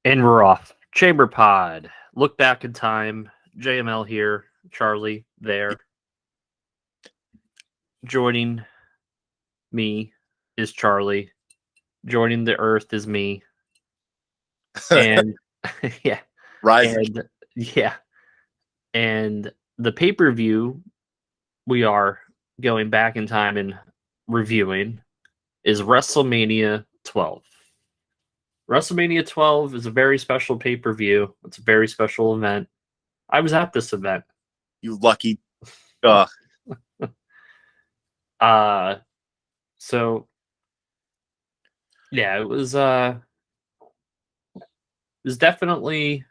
And we're off. Chamber Pod. Look back in time. JML here. Charlie there. Joining me is Charlie. Joining the Earth is me. And yeah. Rising. And yeah. And the pay-per-view we are going back in time and reviewing is Wrestlemania 12. Wrestlemania 12 is a very special pay-per-view. It's a very special event. I was at this event. You lucky. So yeah, it was definitely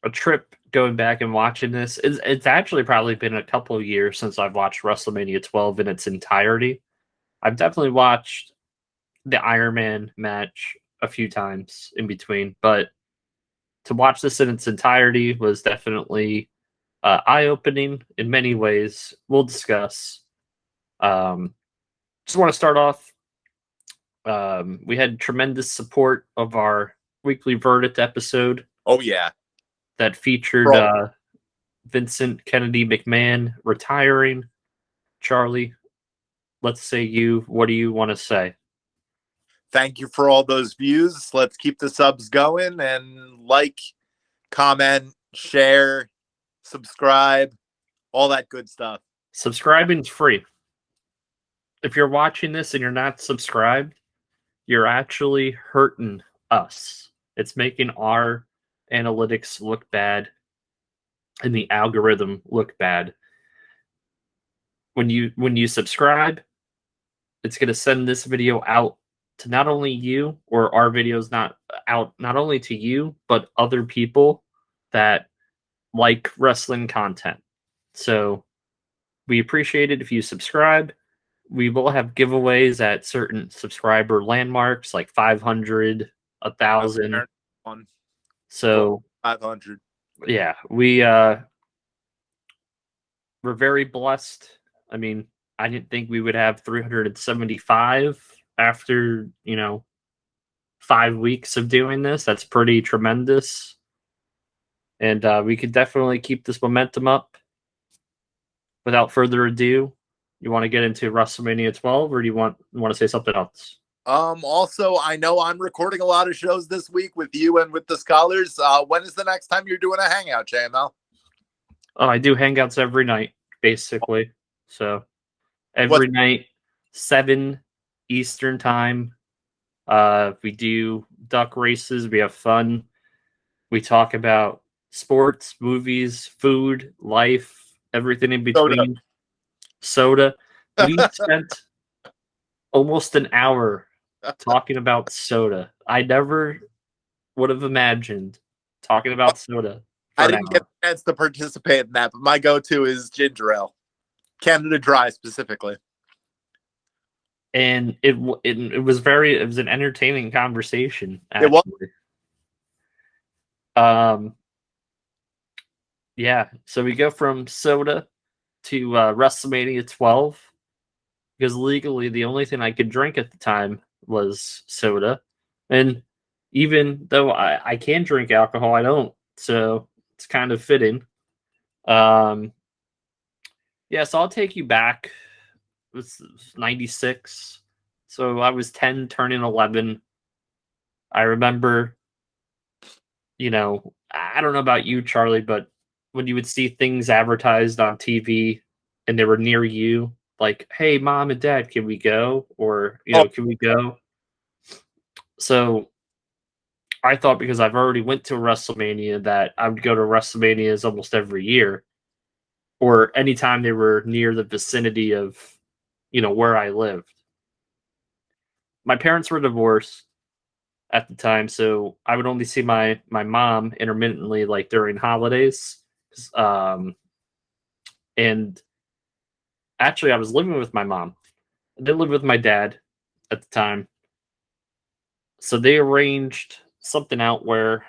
a trip going back and watching this. It's actually probably been a couple of years since I've watched WrestleMania 12 in its entirety. I've definitely watched the Iron Man match a few times in between, but to watch this in its entirety was definitely eye-opening in many ways. We'll discuss. Just want to start off. We had tremendous support of our weekly verdict episode. Oh, yeah. That featured Vincent Kennedy McMahon retiring. Charlie, let's say you. What do you want to say? Thank you for all those views. Let's keep the subs going and like, comment, share, subscribe, all that good stuff. Subscribing's free. If you're watching this and you're not subscribed, you're actually hurting us. It's making our analytics look bad and the algorithm look bad. When you subscribe, it's going to send this video out to not only you, or our videos not only to you, but other people that like wrestling content. So we appreciate it if you subscribe. We will have giveaways at certain subscriber landmarks like 500, 1,000. So 500. Yeah, we're very blessed. I mean, I didn't think we would have 375 after, 5 weeks of doing this. That's pretty tremendous. And we could definitely keep this momentum up. Without further ado, you want to get into WrestleMania 12, or do you want to say something else? Also, I know I'm recording a lot of shows this week with you and with the scholars. When is the next time you're doing a hangout, JML? Oh, I do hangouts every night, basically. So every night, 7 Eastern time. We do duck races. We have fun. We talk about sports, movies, food, life, everything in between. Soda. We spent almost an hour talking about soda. I never would have imagined talking about soda. I didn't get a chance to participate in that, but my go-to is ginger ale, Canada Dry specifically. And it was an entertaining conversation. Actually. It was. Yeah. So we go from soda to WrestleMania 12. Because legally, the only thing I could drink at the time was soda. And even though I can drink alcohol, I don't. So it's kind of fitting. Yeah, so I'll take you back. It was 96. So I was 10, turning 11. I remember, I don't know about you, Charlie, but when you would see things advertised on TV and they were near you, like, hey, mom and dad, can we go? Or, can we go? So I thought, because I've already went to WrestleMania, that I would go to WrestleManias almost every year, or anytime they were near the vicinity of, where I lived. My parents were divorced at the time, so I would only see my mom intermittently, like during holidays. And actually, I was living with my mom. I did live with my dad at the time. So they arranged something out where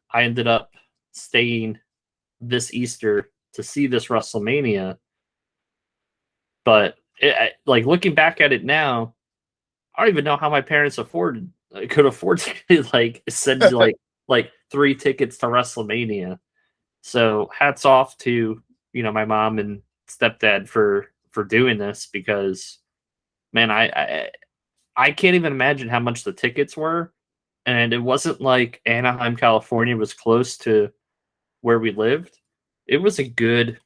I ended up staying this Easter to see this WrestleMania. But looking back at it now, I don't even know how my parents afforded could afford to like send like 3 tickets to WrestleMania. So hats off to my mom and stepdad for doing this, because man, I can't even imagine how much the tickets were, and it wasn't like Anaheim, California was close to where we lived. It was a good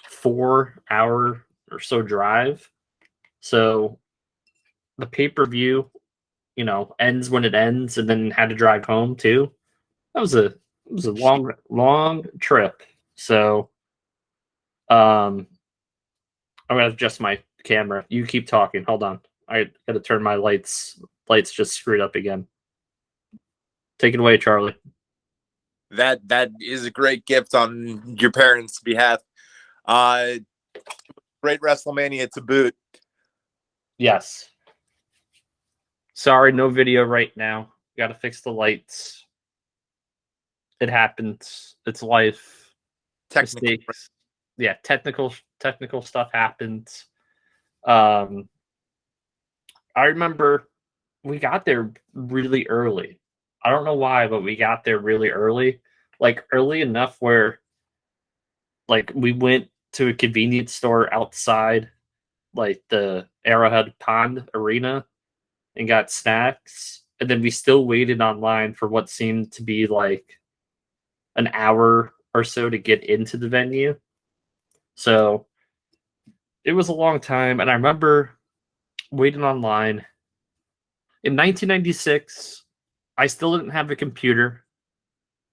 4 hour or so drive. So the pay-per-view, ends when it ends, and then had to drive home too. It was a long trip. So I'm gonna adjust my camera. You keep talking. Hold on. I gotta turn my lights. Lights just screwed up again. Take it away, Charlie. That is a great gift on your parents' behalf. Great WrestleMania to boot. Yes. Sorry, no video right now. Gotta fix the lights. It happens. It's life. Mistakes. Yeah, technical stuff happens. I remember we got there really early. I don't know why, but we got there really early. Like early enough where like we went to a convenience store outside like the Arrowhead Pond Arena and got snacks. And then we still waited online for what seemed to be like an hour or so to get into the venue. So it was a long time. And I remember waiting online. In 1996, I still didn't have a computer.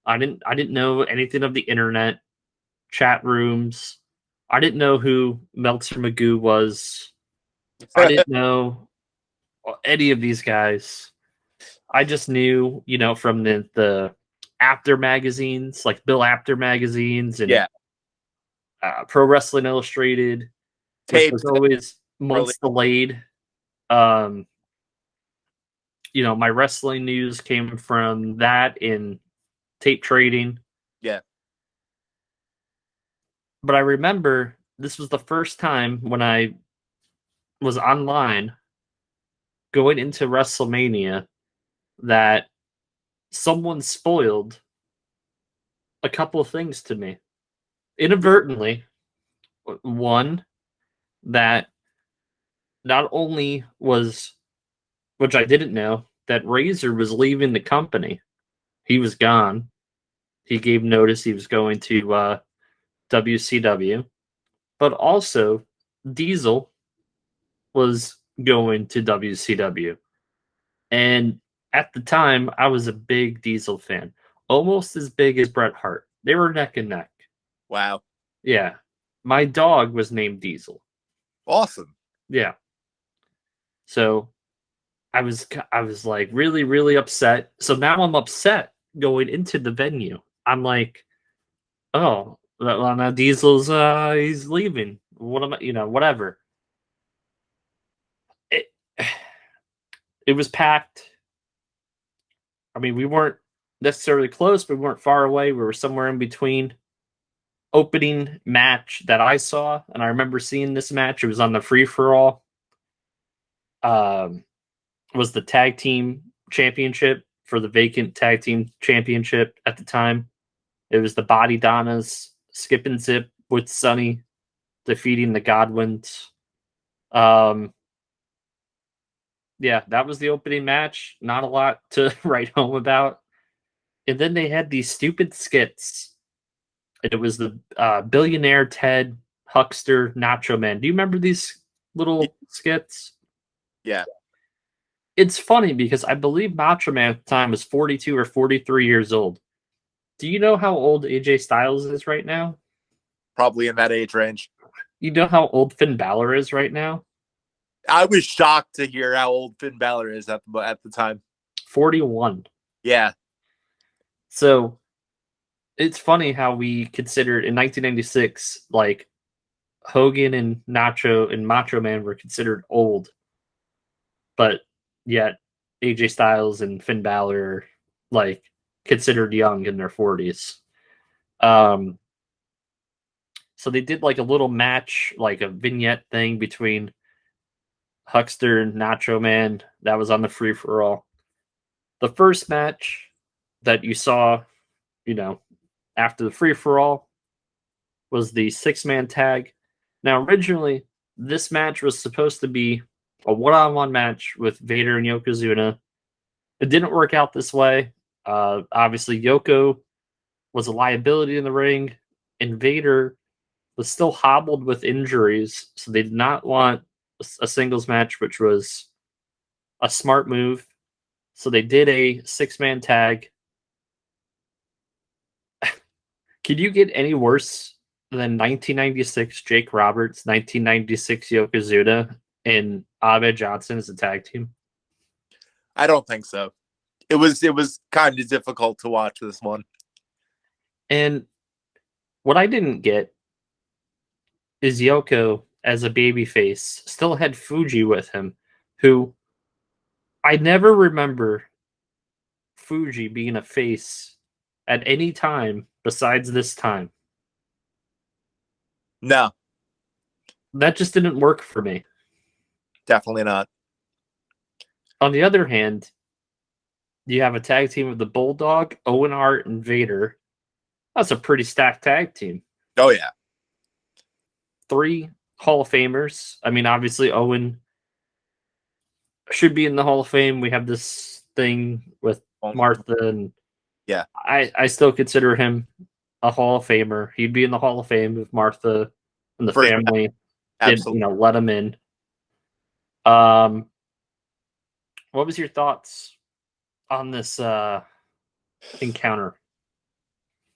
I didn't know anything of the internet, chat rooms. I didn't know who Meltzer Magoo was. I didn't know any of these guys. I just knew, from the After magazines, like Bill Apter magazines and Yeah. Pro Wrestling Illustrated, which was Tapes. always Really. months delayed. My wrestling news came from that in tape trading. Yeah. But I remember this was the first time when I was online going into WrestleMania that someone spoiled a couple of things to me inadvertently. One, that not only was, which I didn't know, that Razor was leaving the company. He was gone. He gave notice he was going to WCW. But also, Diesel was going to WCW. And at the time, I was a big Diesel fan, almost as big as Bret Hart. They were neck and neck. Wow. Yeah. My dog was named Diesel. Awesome. Yeah. So I was like really, really upset. So now I'm upset going into the venue. I'm like, oh, well, now Diesel's he's leaving. What am I, whatever. It it was packed. I mean, we weren't necessarily close, but we weren't far away. We were somewhere in between. Opening match that I saw, and I remember seeing this match. It was on the free for all. Was the tag team championship for the vacant tag team championship at the time. It was the Body Donnas, Skip and Zip with Sonny defeating the Godwins. Yeah, that was the opening match. Not a lot to write home about. And then they had these stupid skits. It was the billionaire Ted, Huckster, Nacho Man. Do you remember these little skits? Yeah. It's funny because I believe Nacho Man at the time was 42 or 43 years old. Do you know how old AJ Styles is right now? Probably in that age range. You know how old Finn Balor is right now? I was shocked to hear how old Finn Balor is at the time. 41. Yeah. So it's funny how we considered in 1996, like Hogan and Nacho and Macho Man were considered old, but yet AJ Styles and Finn Balor are like considered young in their 40s. So they did like a little match, like a vignette thing between Huckster and Nacho Man. That was on the free for all. The first match that you saw, after the free for all was the 6-man tag. Now, originally, this match was supposed to be a one-on-one match with Vader and Yokozuna. It didn't work out this way. Obviously, Yoko was a liability in the ring, and Vader was still hobbled with injuries, so they did not want a singles match, which was a smart move. So they did a 6-man tag. Can you get any worse than 1996 Jake Roberts, 1996 Yokozuna, and Ahmed Johnson as a tag team? I don't think so. It was kind of difficult to watch this one. And what I didn't get is Yoko as a babyface still had Fuji with him, who I never remember Fuji being a face at any time besides this time. No, That just didn't work for me. definitely not. On the other hand, you have a tag team of the Bulldog, Owen Hart, and Vader. That's a pretty stacked tag team. Oh, yeah. 3 Hall of Famers. I mean, obviously, Owen should be in the Hall of Fame. We have this thing with Martha, and yeah, I still consider him a Hall of Famer. He'd be in the Hall of Fame if Martha and the family did, let him in. What was your thoughts on this encounter?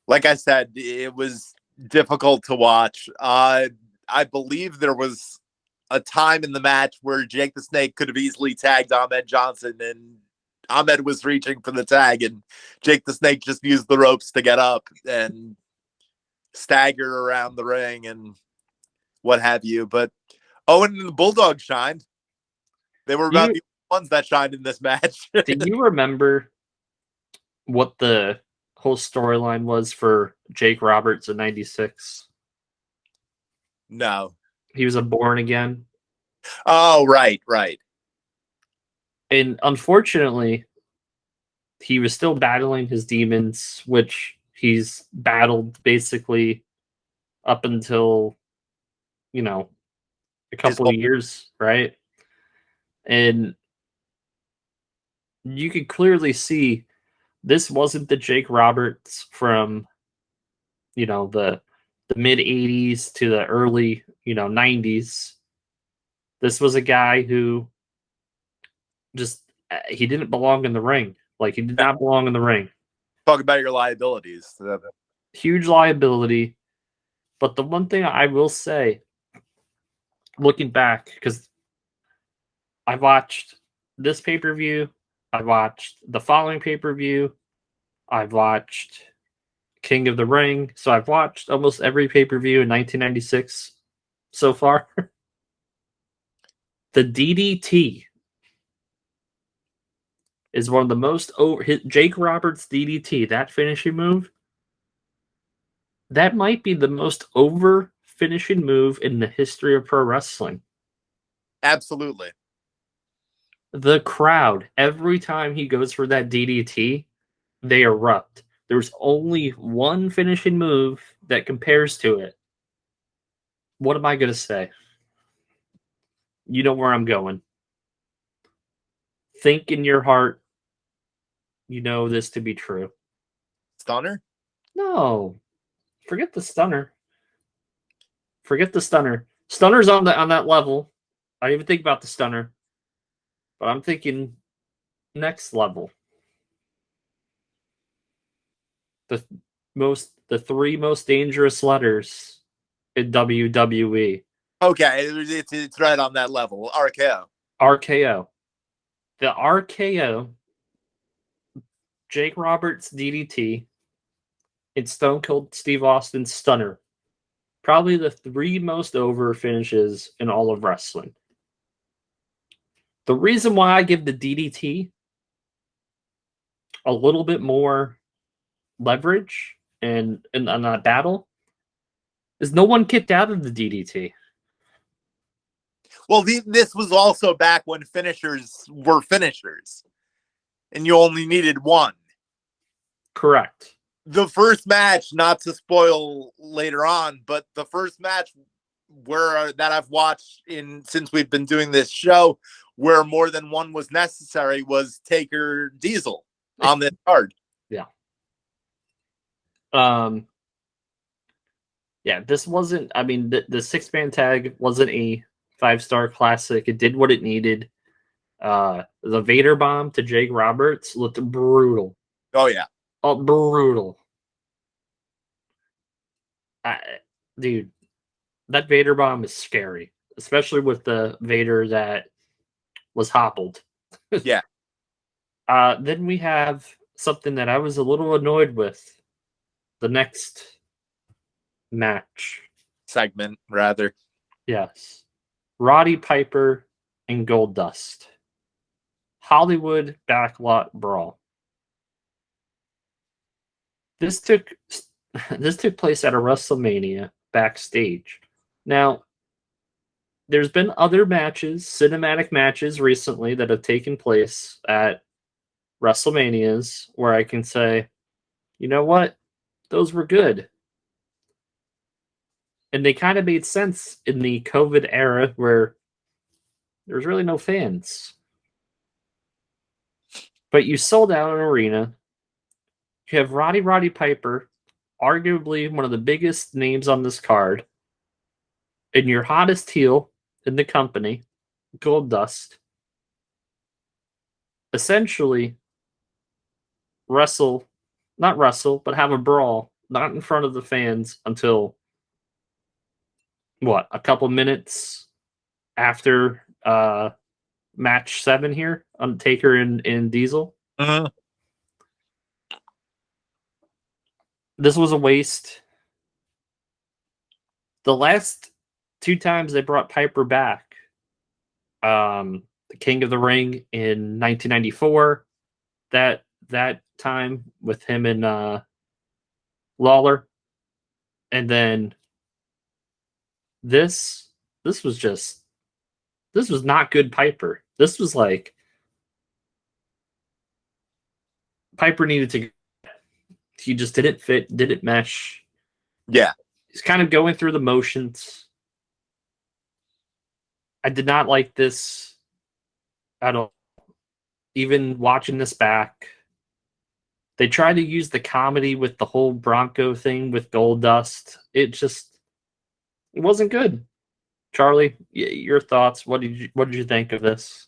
Like I said, it was difficult to watch. I believe there was a time in the match where Jake the Snake could have easily tagged Ahmed Johnson, and Ahmed was reaching for the tag, and Jake the Snake just used the ropes to get up and stagger around the ring and what have you. But Owen and the Bulldog shined. They were about the ones that shined in this match. Do you remember what the whole storyline was for Jake Roberts in 96? No. He was a born again. Oh, right. And unfortunately, he was still battling his demons, which he's battled basically up until, a couple of years, right? And you could clearly see this wasn't the Jake Roberts from, the mid 80s to the early, 90s. This was a guy who he didn't belong in the ring. Like, he did not belong in the ring. Talk about your liabilities. Huge liability. But the one thing I will say, looking back, because I watched this pay-per-view, I watched the following pay-per-view, I've watched King of the Ring, so I've watched almost every pay-per-view in 1996 so far. The DDT is one of the most over. Jake Roberts' DDT, that finishing move, that might be the most over finishing move in the history of pro wrestling. Absolutely. The crowd, every time he goes for that DDT, they erupt. There's only one finishing move that compares to it. What am I going to say? You know where I'm going. Think in your heart, you know this to be true. Stunner? No. Forget the stunner. Stunner's on that level. I didn't even think about the stunner. But I'm thinking next level. The 3 most dangerous letters in WWE. Okay, it's right on that level. RKO. RKO. The RKO, Jake Roberts' DDT, and Stone Cold Steve Austin's stunner. Probably the 3 most over finishes in all of wrestling. The reason why I give the DDT a little bit more leverage and on that battle is no one kicked out of the DDT. Well, this was also back when finishers were finishers, and you only needed one. Correct. The first match, not to spoil later on, but the first match that I've watched since we've been doing this show, where more than one was necessary, was Taker Diesel on this card. Yeah. Yeah, this wasn't, I mean, the 6-man tag wasn't a 5-star classic. It did what it needed. The Vader bomb to Jake Roberts looked brutal. Oh, yeah. Oh, brutal. Dude, that Vader bomb is scary, especially with the Vader that was hobbled. Yeah. Then we have something that I was a little annoyed with. The next match. Segment, rather. Yes. Roddy Piper and Goldust. Hollywood Backlot Brawl. This took place at a WrestleMania backstage. Now, there's been other matches, cinematic matches recently that have taken place at WrestleManias where I can say, you know what? Those were good. And they kind of made sense in the COVID era where there's really no fans. But you sold out an arena. You have Roddy Piper, arguably one of the biggest names on this card, and your hottest heel in the company, Goldust, essentially not wrestle, but have a brawl, not in front of the fans until a couple minutes after match 7 here on Taker and Diesel. Mm-hmm. This was a waste. The last 2 times they brought Piper back, the King of the Ring in 1994, that time with him and Lawler, and then this was not good Piper. This was like Piper needed to. He just didn't fit, didn't mesh. Yeah. He's kind of going through the motions. I did not like this at all. Even watching this back, they tried to use the comedy with the whole Bronco thing with Goldust. It wasn't good. Charlie, your thoughts? What did you think of this?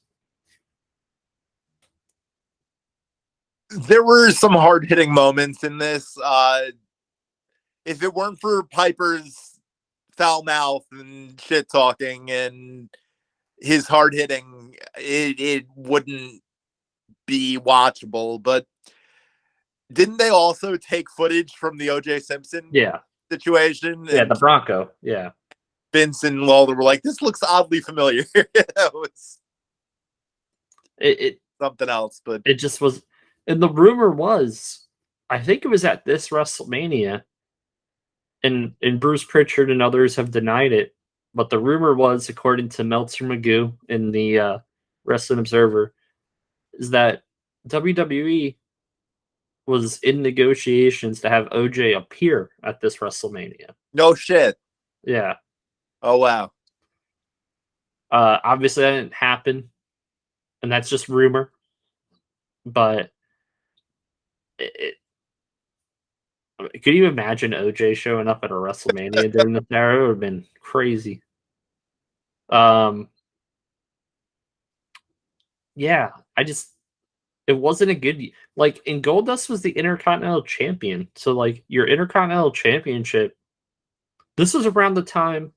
There were some hard-hitting moments in this. If it weren't for Piper's foul mouth and shit talking and his hard hitting, it wouldn't be watchable. But didn't they also take footage from the O.J. Simpson situation? Yeah, the Bronco. Yeah. Vince and Lawler were like, this looks oddly familiar. It something else, but it just was. And the rumor was, I think it was at this WrestleMania, and Bruce Pritchard and others have denied it, but the rumor was, according to Meltzer Magoo in the Wrestling Observer, is that WWE was in negotiations to have OJ appear at this WrestleMania. No shit. Yeah. Oh, wow. Obviously, that didn't happen, and that's just rumor. But could you imagine OJ showing up at a WrestleMania during this era? It would have been crazy. Yeah, it wasn't a good, like, and Goldust was the Intercontinental Champion. So, like, your Intercontinental Championship, this was around the time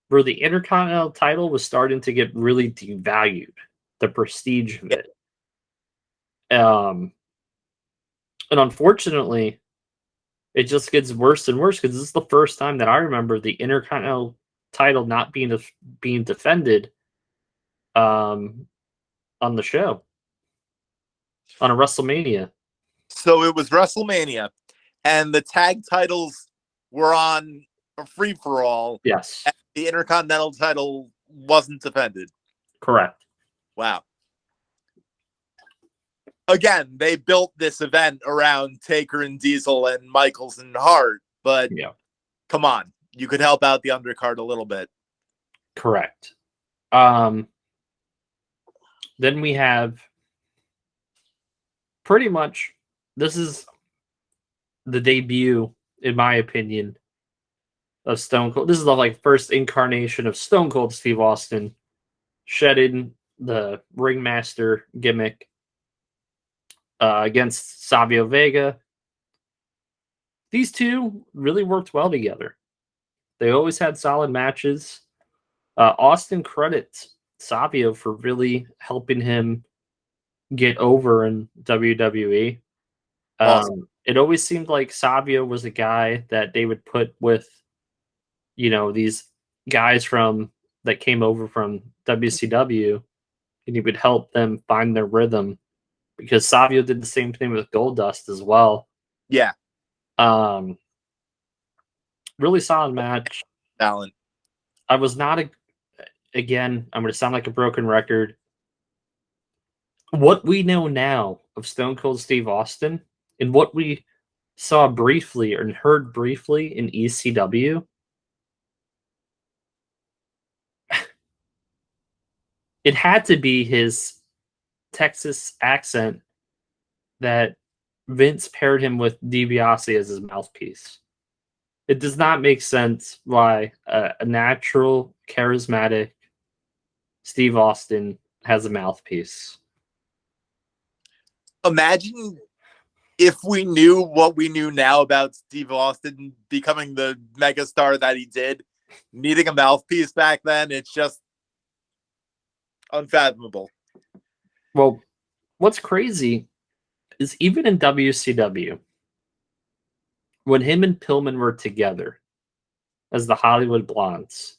where the Intercontinental title was starting to get really devalued, the prestige of it. And unfortunately, it just gets worse and worse because this is the first time that I remember the Intercontinental title not being defended on the show, on a WrestleMania. So it was WrestleMania, and the tag titles were on a free-for-all. Yes. The Intercontinental title wasn't defended. Correct. Wow. Again, they built this event around Taker and Diesel and Michaels and Hart, but Yeah. Come on. You could help out the undercard a little bit. Correct. Then we have pretty much, this is the debut, in my opinion, of Stone Cold. This is the first incarnation of Stone Cold Steve Austin shedding the ringmaster gimmick against Savio Vega. These two really worked well together. They always had solid matches. Austin credits Savio for really helping him get over in WWE. Awesome. It always seemed like Savio was a guy that they would put with, these guys that came over from WCW, and he would help them find their rhythm, because Savio did the same thing with Goldust as well. Yeah. Really solid match. Talent. I was not again, I'm going to sound like a broken record. What we know now of Stone Cold Steve Austin and what we saw briefly and heard briefly in ECW, it had to be his Texas accent that Vince paired him with DiBiase as his mouthpiece. It does not make sense why a natural, charismatic Steve Austin has a mouthpiece. Imagine if we knew what we knew now about Steve Austin becoming the megastar that he did, needing a mouthpiece back then. It's just unfathomable. Well, what's crazy is even in WCW, when him and Pillman were together as the Hollywood Blondes,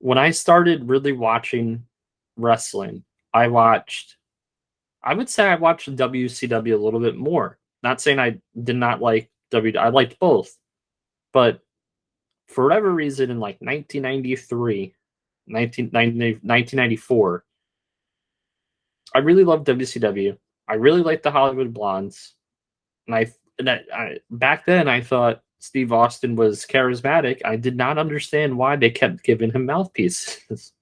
when I started really watching wrestling, I would say I watched WCW a little bit more. Not saying I did not like I liked both. But for whatever reason, in 1993, 1994, I really loved WCW. I really liked the Hollywood Blondes. And back then, I thought Steve Austin was charismatic. I did not understand why they kept giving him mouthpieces.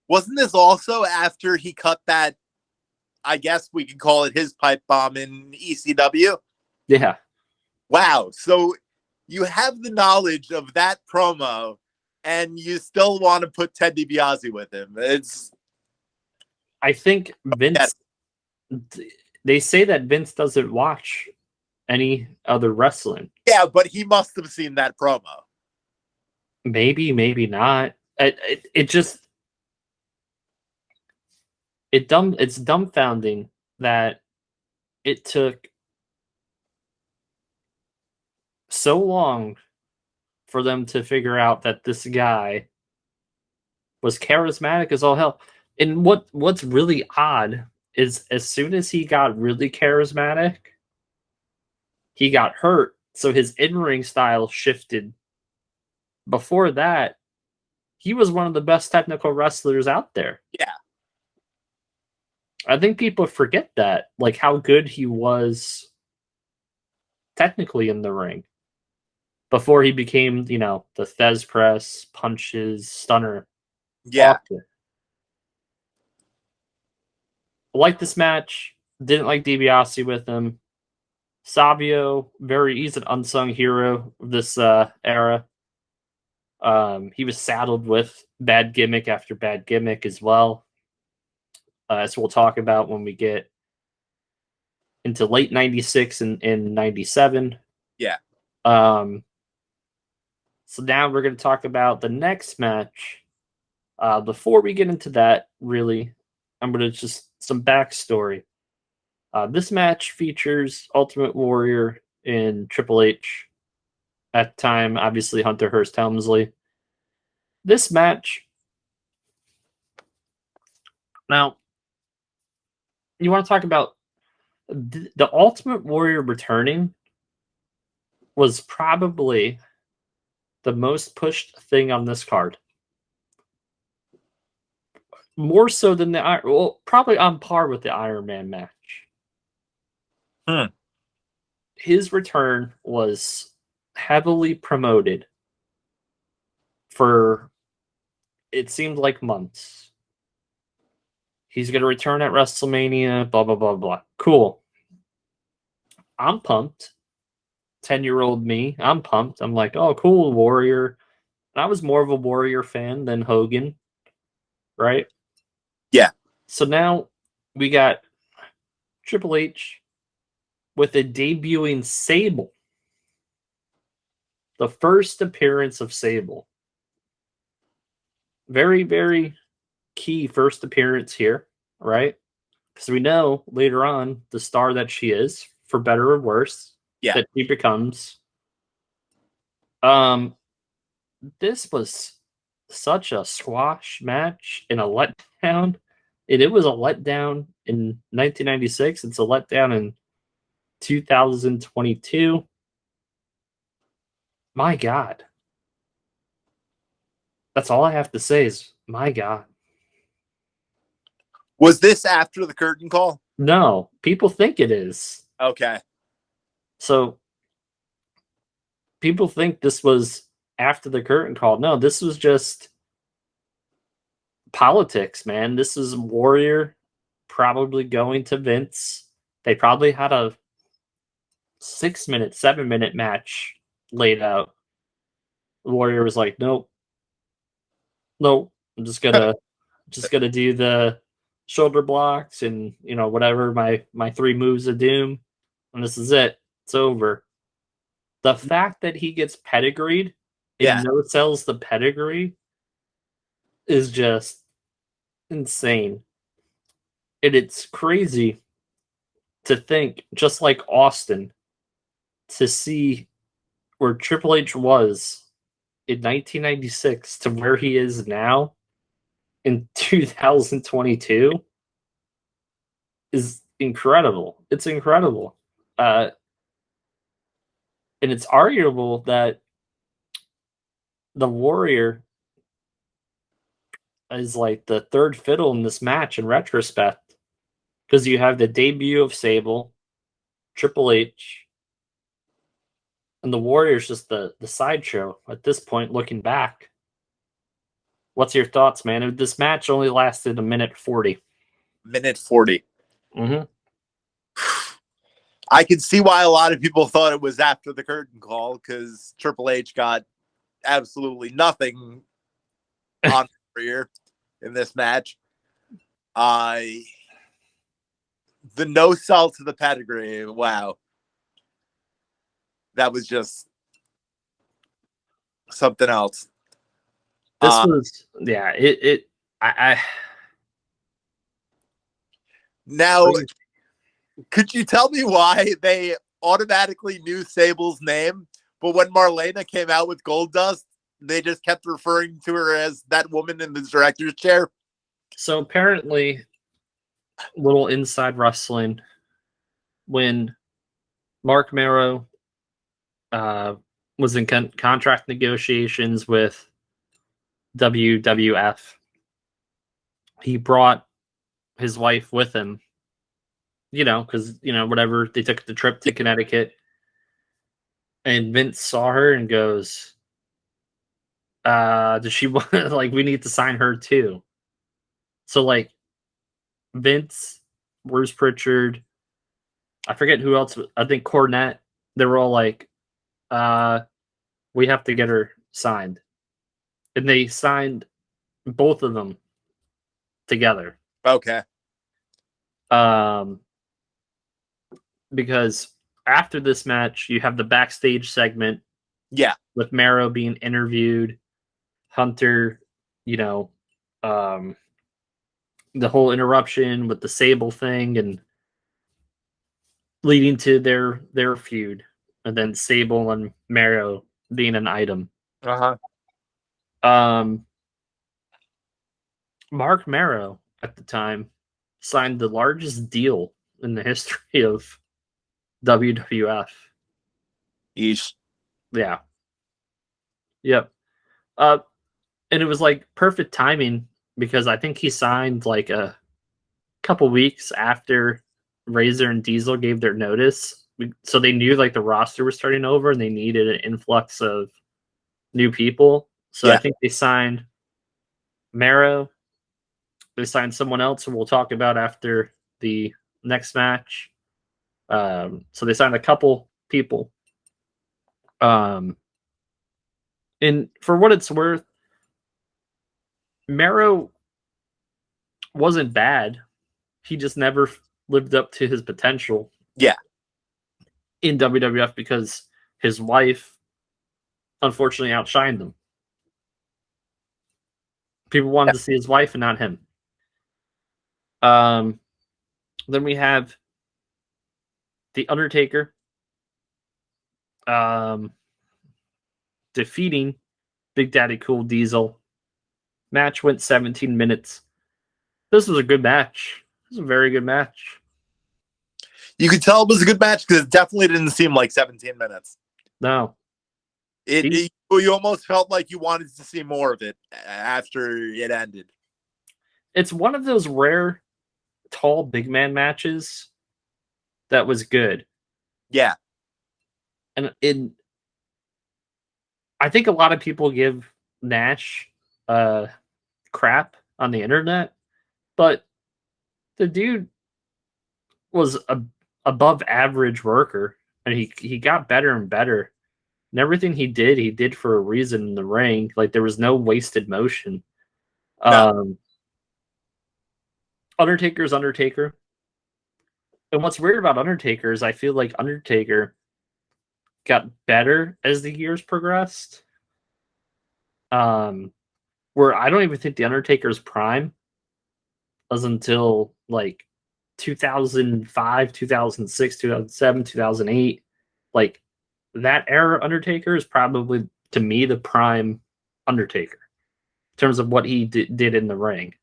Wasn't this also after he cut that, I guess we could call it his pipe bomb in ECW? Yeah. Wow. So you have the knowledge of that promo and you still want to put Ted DiBiase with him. I think Vince, they say that Vince doesn't watch any other wrestling. Yeah, but he must have seen that promo. Maybe, maybe not. It's dumbfounding that it took so long for them to figure out that this guy was charismatic as all hell. And what's really odd is as soon as he got really charismatic, he got hurt, so his in-ring style shifted. Before that, he was one of the best technical wrestlers out there. Yeah. I think people forget that, how good he was technically in the ring before he became, the Thez press, punches, stunner. Yeah. I like this match. Didn't like DiBiase with him. Savio, he's an unsung hero of this era. He was saddled with bad gimmick after bad gimmick as well. As we'll talk about when we get into late 96 and 97. Yeah. So now we're going to talk about the next match. Before we get into that, really, I'm going to just some backstory. This match features Ultimate Warrior and Triple H. At the time, obviously, Hunter Hearst Helmsley. This match... Now, you want to talk about the Ultimate Warrior returning was probably the most pushed thing on this card. more so than probably on par with the Iron Man match. Hmm. His return was heavily promoted for it seemed like months. He's going to return at WrestleMania, blah, blah, blah, blah. Cool. I'm pumped. 10-year-old me, I'm pumped. I'm like, oh, cool, Warrior. And I was more of a Warrior fan than Hogan, right? Yeah. So now we got Triple H with a debuting Sable. The first appearance of Sable. Very, very key first appearance here, right? Because we know later on the star that she is, for better or worse, Yeah. that she becomes. This was such a squash match and a letdown. And it was a letdown in 1996. It's a letdown in 2022. My God. That's all I have to say is, my God. Was this after the curtain call? No, people think it is. Okay. So people think this was after the curtain call. No, this was just politics, man. This is Warrior probably going to Vince. They probably had a 6-minute, 7-minute match laid out. Warrior was like, nope, nope. I'm just gonna do the shoulder blocks and whatever my 3 moves of doom, and this is it. It's over. The fact that he gets pedigreed and no sells the pedigree is just insane. And it's crazy to think, just like Austin, to see where Triple H was in 1996 to where he is now in 2022 is incredible. It's incredible. And it's arguable that the Warrior is like the third fiddle in this match in retrospect, because you have the debut of Sable, Triple H, and the Warrior's just the sideshow at this point, looking back. What's your thoughts, man? This match only lasted a minute 40. Minute 40. Mm-hmm. I can see why a lot of people thought it was after the curtain call, because Triple H got absolutely nothing on Warrior in this match. The no sell to the pedigree. Wow. That was just something else. This was, yeah, I now, could you tell me why they automatically knew Sable's name, but when Marlena came out with Goldust, they just kept referring to her as that woman in the director's chair? So apparently, little inside wrestling, when Mark Marrow was in contract negotiations with WWF, he brought his wife with him, because, whatever, they took the trip to Connecticut, and Vince saw her and goes, does she want, like, we need to sign her too. So, like, Vince, Bruce Pritchard, I forget who else, I think Cornette, they were all like, we have to get her signed. And they signed both of them together. Okay. Because after this match, you have the backstage segment. Yeah. With Marrow being interviewed, Hunter, the whole interruption with the Sable thing and leading to their feud, and then Sable and Marrow being an item. Mark Marrow at the time signed the largest deal in the history of WWF. Yeesh. Yeah. Yep. And it was like perfect timing because I think he signed like a couple weeks after Razor and Diesel gave their notice. So they knew like the roster was starting over and they needed an influx of new people. So I Yeah. think they signed Mero. They signed someone else who we'll talk about after the next match. So they signed a couple people. And for what it's worth, Mero wasn't bad. He just never lived up to his potential. Yeah. In WWF because his wife unfortunately outshined him. People wanted to see his wife and not him. Then we have The Undertaker defeating Big Daddy Cool Diesel. Match went 17 minutes. This was a good match. This was a very good match. You could tell it was a good match because it definitely didn't seem like 17 minutes. No. You almost felt like you wanted to see more of it after it ended. It's one of those rare tall big man matches that was good. Yeah. And I think a lot of people give Nash crap on the internet, but the dude was a above average worker, and he got better and better. And everything he did for a reason in the ring. Like there was no wasted motion. No. Undertaker's Undertaker. And what's weird about Undertaker is I feel like Undertaker got better as the years progressed. Where I don't even think the Undertaker's prime was until like 2005, 2006, 2007, 2008. Like that era Undertaker is probably to me the prime Undertaker in terms of what he did in the ring.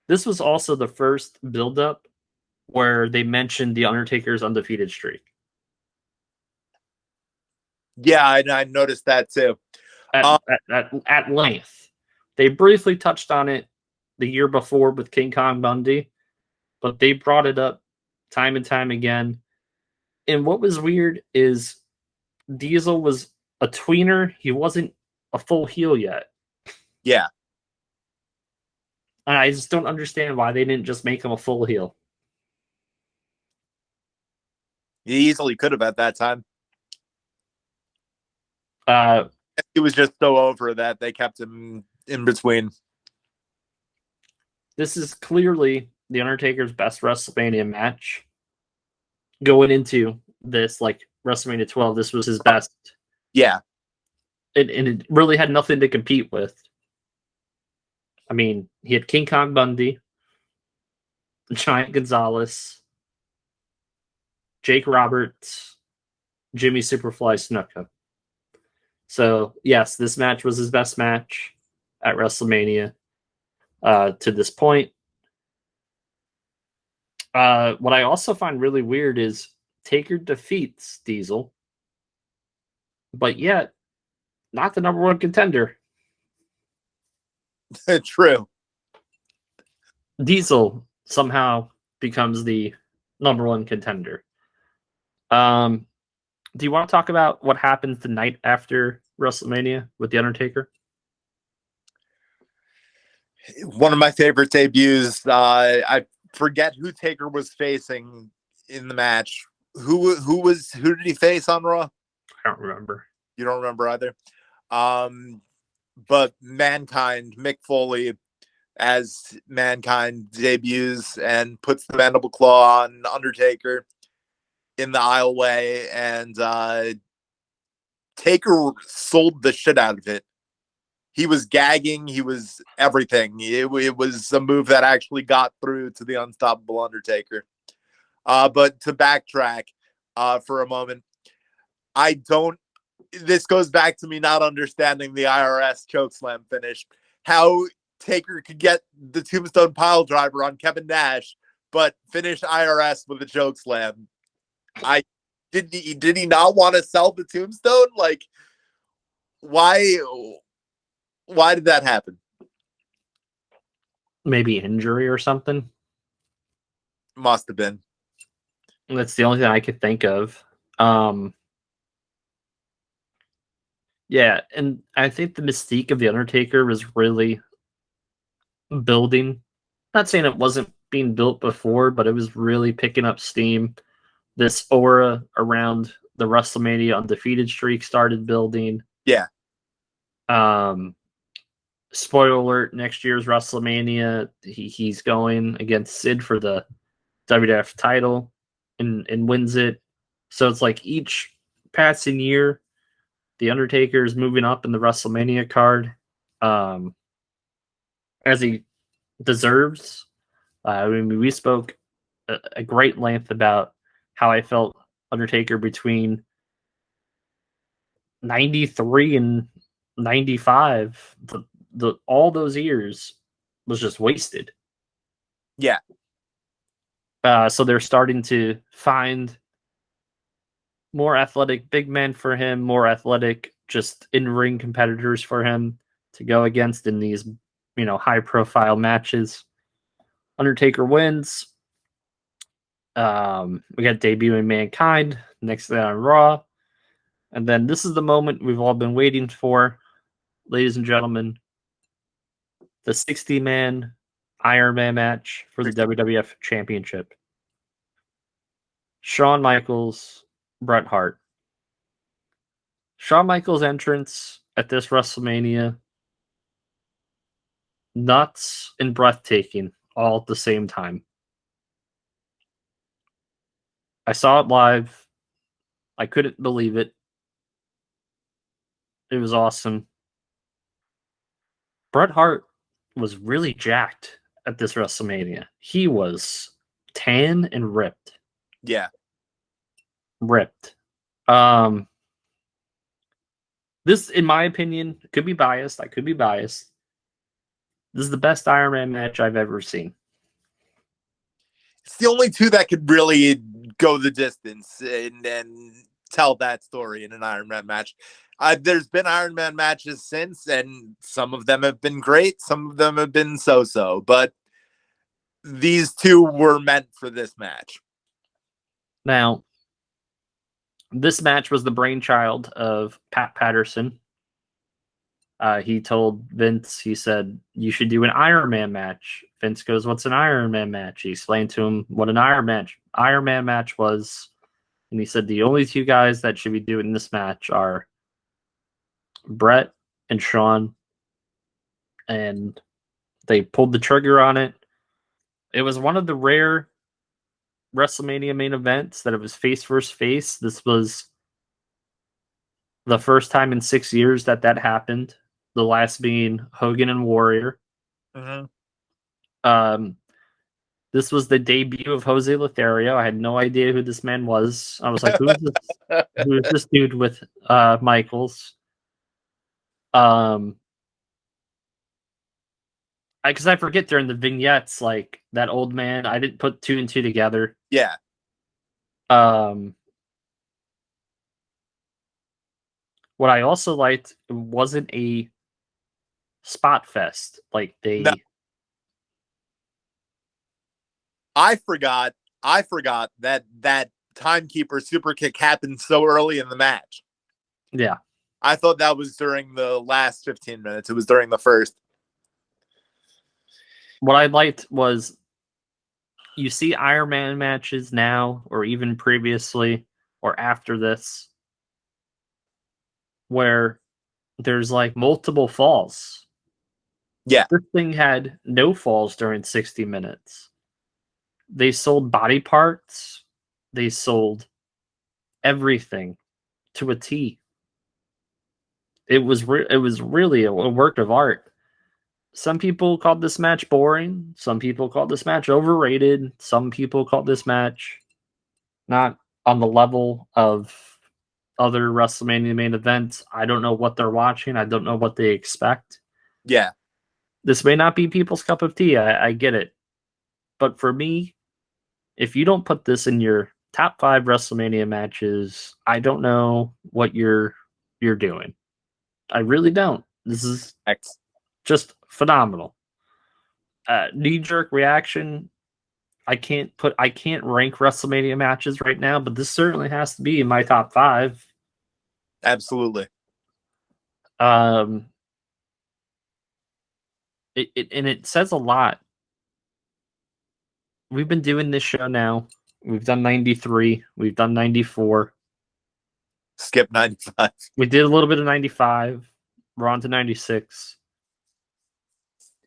This was also the first build-up where they mentioned the Undertaker's undefeated streak. Yeah, I noticed that too. At length. They briefly touched on it the year before with King Kong Bundy, but they brought it up time and time again. And what was weird is Diesel was a tweener. He wasn't a full heel yet. Yeah. And I just don't understand why they didn't just make him a full heel. He easily could have at that time. He was just so over that they kept him in between. This is clearly the Undertaker's best WrestleMania match. Going into this, like WrestleMania 12, this was his best. Yeah. And it really had nothing to compete with. I mean, he had King Kong Bundy, Giant Gonzalez, Jake Roberts, Jimmy Superfly Snuka. So, yes, this match was his best match at WrestleMania to this point. What I also find really weird is Taker defeats Diesel, but yet not the number one contender. True. Diesel somehow becomes the number one contender. Do you want to talk about what happens the night after WrestleMania with The Undertaker? One of my favorite debuts. I forget who Taker was facing in the match. Who did he face on Raw? I don't remember. You don't remember either. But Mankind, Mick Foley, as Mankind debuts and puts the mandible claw on Undertaker in the aisleway, and Taker sold the shit out of it. He was gagging. He was everything. It was a move that actually got through to the unstoppable Undertaker. But to backtrack for a moment, this goes back to me not understanding the IRS chokeslam finish. How Taker could get the tombstone pile driver on Kevin Nash, but finish IRS with a chokeslam. Did he not want to sell the tombstone? Like, why did that happen? maybe injury or something. Must have been. That's the only thing I could think of. Yeah, and I think the mystique of the Undertaker was really building. Not saying it wasn't being built before, but it was really picking up steam. This aura around the WrestleMania undefeated streak started building. Yeah. Spoiler alert, next year's WrestleMania, he's going against Sid for the WWF title and wins it. So it's like each passing year, the Undertaker is moving up in the WrestleMania card, as he deserves. I mean, we spoke a great length about how I felt Undertaker between 93 and 95. The all those years was just wasted. Yeah. So they're starting to find more athletic big men for him, more athletic just in-ring competitors for him to go against in these, high-profile matches. Undertaker wins. We got debuting Mankind next day on Raw. And then this is the moment we've all been waiting for, ladies and gentlemen. The 60-man Iron Man match for the WWF Championship. Shawn Michaels, Bret Hart. Shawn Michaels' entrance at this WrestleMania, nuts and breathtaking all at the same time. I saw it live. I couldn't believe it. It was awesome. Bret Hart was really jacked at this WrestleMania. He was tan and ripped. Yeah. Ripped. This, in my opinion, could be biased. I could be biased. This is the best Iron Man match I've ever seen. It's the only two that could really go the distance and tell that story in an Iron Man match. There's been Iron Man matches since, and some of them have been great. Some of them have been so-so, but these two were meant for this match. Now, this match was the brainchild of Pat Patterson. He told Vince, he said, you should do an Iron Man match. Vince goes, what's an Iron Man match? He explained to him what an Iron Man match was. And he said, the only two guys that should be doing this match are Bret and Shawn. And they pulled the trigger on it. It was one of the rare WrestleMania main events that it was face versus face. This was the first time in 6 years that happened. The last being Hogan and Warrior. Mm-hmm. This was the debut of Jose Lothario. I had no idea who this man was. I was like, who is this dude with Michaels? Because I forget during the vignettes, like that old man. I didn't put two and two together. Yeah. What I also liked, it wasn't a spot fest. Like they. No. I forgot that timekeeper super kick happened so early in the match. Yeah. I thought that was during the last 15 minutes. It was during the first. What I liked was you see Iron Man matches now, or even previously, or after this, where there's like multiple falls. Yeah. This thing had no falls during 60 minutes. They sold body parts. They sold everything to a T. It was really a work of art. Some people called this match boring. Some people called this match overrated. Some people called this match not on the level of other WrestleMania main events. I don't know what they're watching. I don't know what they expect. Yeah. This may not be people's cup of tea. I get it. But for me, if you don't put this in your top 5 WrestleMania matches, I don't know what you're doing. I really don't. This is just phenomenal. Knee-jerk reaction. I can't rank WrestleMania matches right now, but this certainly has to be in my top 5. Absolutely. And it says a lot. We've been doing this show now. We've done 93. We've done 94. Skip 95. We did a little bit of 95. We're on to 96.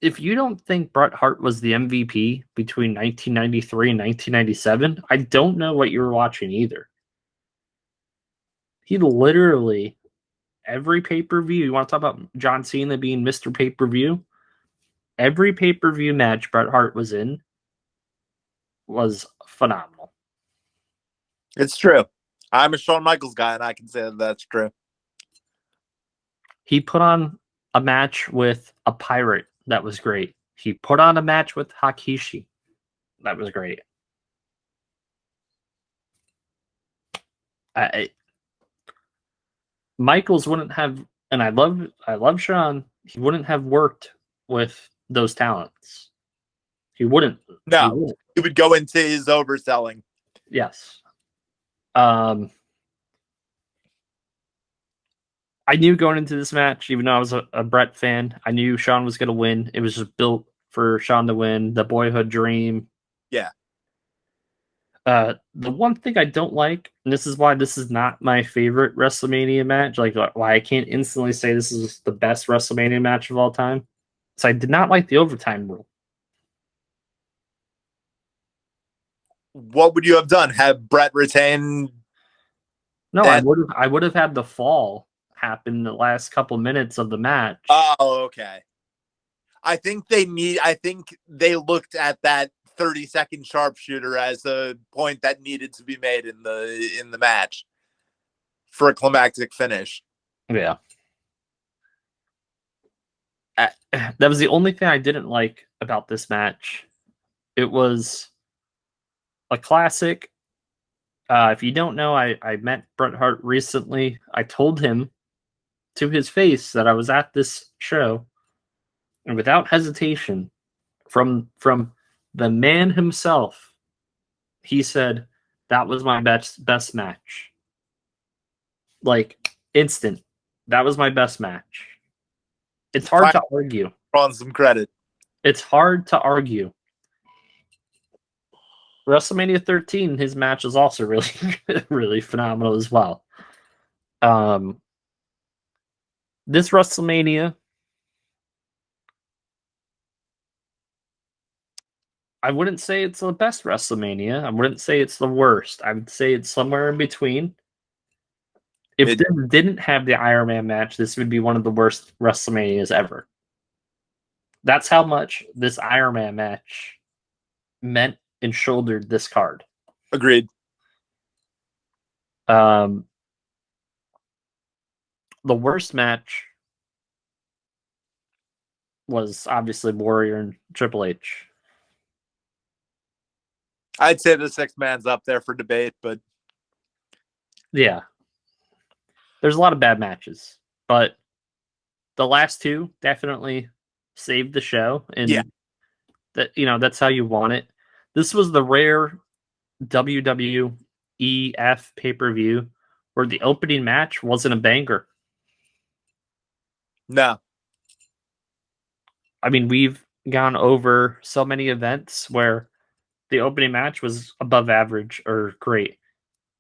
If you don't think Bret Hart was the MVP between 1993 and 1997, I don't know what you were watching either. He literally, every pay-per-view, you want to talk about John Cena being Mr. Pay-per-view? Every pay-per-view match Bret Hart was in was phenomenal. It's true. I'm a Shawn Michaels guy, and I can say that that's true. He put on a match with a pirate. That was great. He put on a match with Hakishi. That was great. Michaels wouldn't have, and I love Shawn. He wouldn't have worked with those talents. He wouldn't. No, he would go into his overselling. Yes. I knew going into this match, even though I was a Bret fan, I knew Shawn was going to win. It was just built for Shawn to win. The boyhood dream. Yeah. The one thing I don't like, and this is why this is not my favorite WrestleMania match, like why I can't instantly say this is the best WrestleMania match of all time, so I did not like the overtime rule. What would you have done? Have Bret retain? No, I would have had the fall happen in the last couple minutes of the match. Oh, okay. I think they looked at that 30-second sharpshooter as a point that needed to be made in the match for a climactic finish. Yeah. That was the only thing I didn't like about this match. It was a classic. If you don't know, I met Bret Hart recently. I told him to his face that I was at this show, and without hesitation, from the man himself, he said that was my best match. Like instant, that was my best match. It's hard to argue. On some credit. It's hard to argue. WrestleMania 13, his match is also really, really phenomenal as well. This WrestleMania, I wouldn't say it's the best WrestleMania. I wouldn't say it's the worst. I would say it's somewhere in between. If this didn't have the Iron Man match, this would be one of the worst WrestleManias ever. That's how much this Iron Man match meant and shouldered this card. Agreed. The worst match was obviously Warrior and Triple H. I'd say the sixth man's up there for debate, but yeah, there's a lot of bad matches, but the last two definitely saved the show, and that's how you want it. This was the rare WWEF pay-per-view where the opening match wasn't a banger. No. I mean, we've gone over so many events where the opening match was above average or great.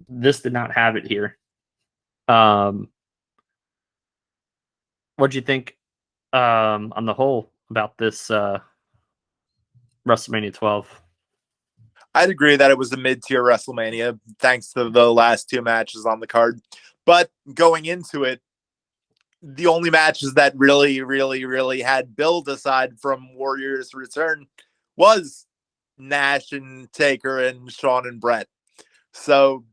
This did not have it here. What'd you think on the whole about this WrestleMania 12? I'd agree that it was a mid-tier WrestleMania, thanks to the last two matches on the card. But going into it, the only matches that really, really, really had build aside from Warrior's return was Nash and Taker and Shawn and Bret. So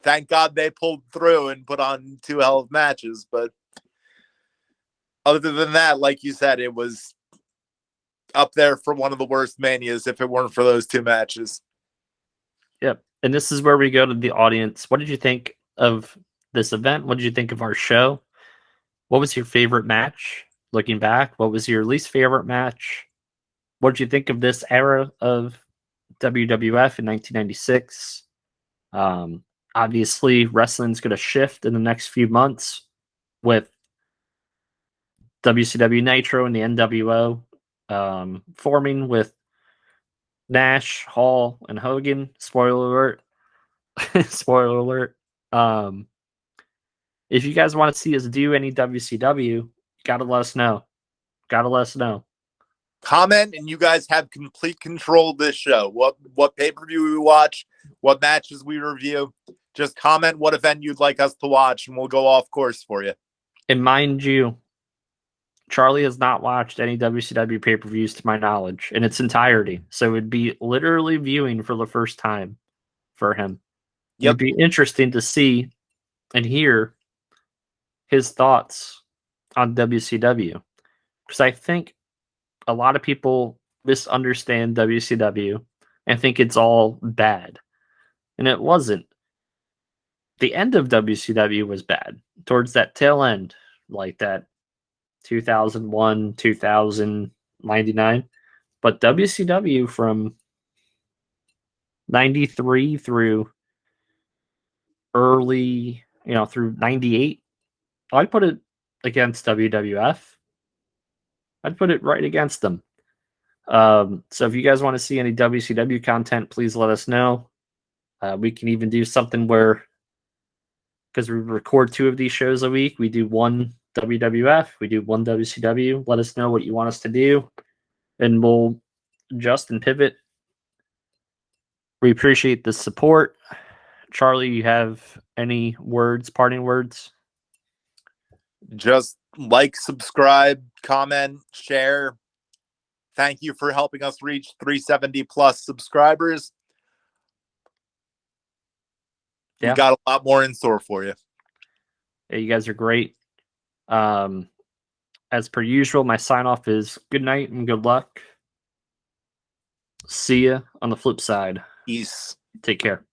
thank God they pulled through and put on two hell of matches. But other than that, like you said, it was up there for one of the worst manias if it weren't for those two matches. Yep. And this is where we go to the audience. What did you think of this event? What did you think of our show? What was your favorite match looking back? What was your least favorite match? what did you think of this era of WWF in 1996? Obviously, wrestling's going to shift in the next few months with WCW Nitro and the NWO forming with Nash, Hall, and Hogan. Spoiler alert. Spoiler alert. If you guys want to see us do any WCW, gotta let us know. Gotta let us know. Comment, and you guys have complete control of this show. What pay-per-view we watch, what matches we review. Just comment what event you'd like us to watch, and we'll go off course for you. And mind you, Charlie has not watched any WCW pay-per-views to my knowledge in its entirety. So it'd be literally viewing for the first time for him. Yep. It'd be interesting to see and hear his thoughts on WCW. Because I think a lot of people misunderstand WCW and think it's all bad. And it wasn't. The end of WCW was bad. Towards that tail end, like that 2001, 2099. But WCW from 93 through early, through 98, I'd put it against WWF. I'd put it right against them. So if you guys want to see any WCW content, please let us know. We can even do something where, because we record 2 of these shows a week, we do one WWF, we do one WCW. Let us know what you want us to do, and we'll adjust and pivot. We appreciate the support. Charlie, you have any parting words? Just like, subscribe, comment, share. Thank you for helping us reach 370 plus subscribers. Yeah. We got a lot more in store for you. Yeah, you guys are great. As per usual, my sign off is good night and good luck. See ya on the flip side. Peace. Take care.